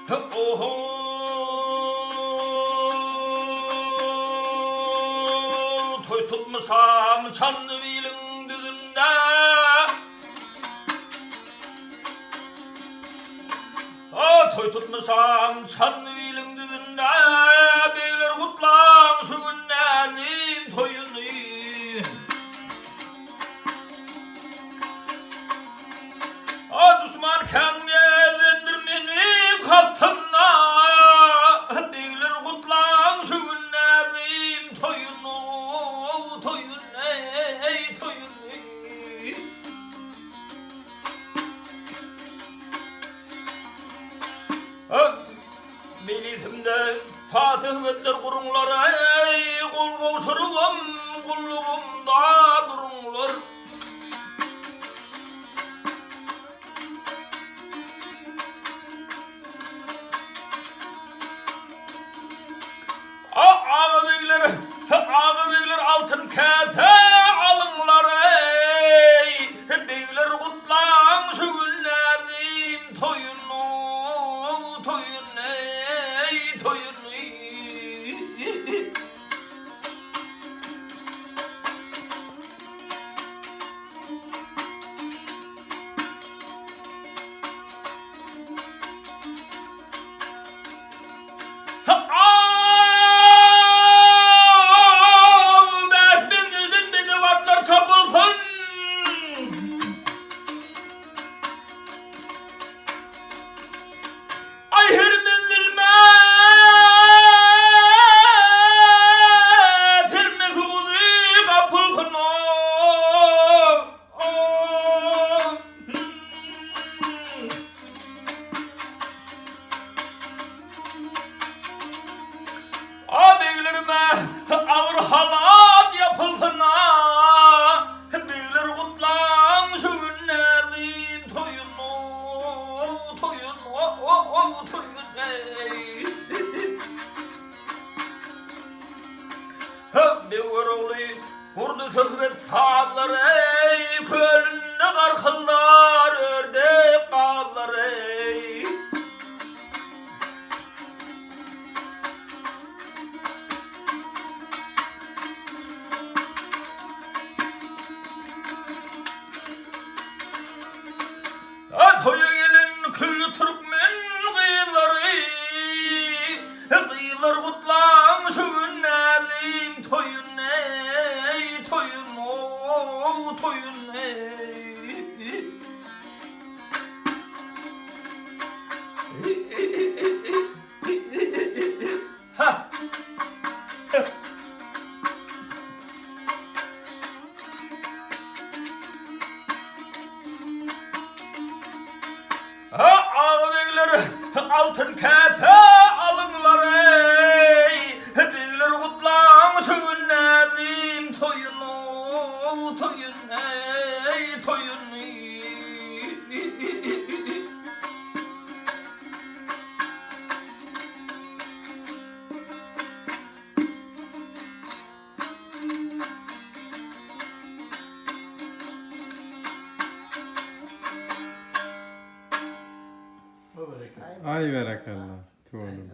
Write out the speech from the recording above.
Oho toy tutmasam sanlı bilin düzünde toy tutmasam sanlı bilin düzünde beyler kutlan şu günlerim toyunu düşman kendindir benim kafamda beyler kutlan şu günlerim toyunu toyun ey toyun ey. Milisimde Fatih vetler kurunlar ey kul kovşurum kulluğumda durunlar. Ağa beyler altın kese alınlar ey beyler kutlan şu günlerim toyunu toyun ey toyun ey. Ağır halat yapılsın beyler kutlan şu günlerim toyunu toyun toyun ey. Beyler oğlu kurdu söhbet sağlar ey kölünne karkıllar ördek bağlar ey. Toya gelin küllü Türkmen kıyıları kıyılar kutlan şu günlerim toyun ey toyun toyun ey. Ha ağa beyler altın kese alınlar ey beyler kutlan şu günlerim toyunu toyun ey toyun ey. Ay barakallah. Tuğanım.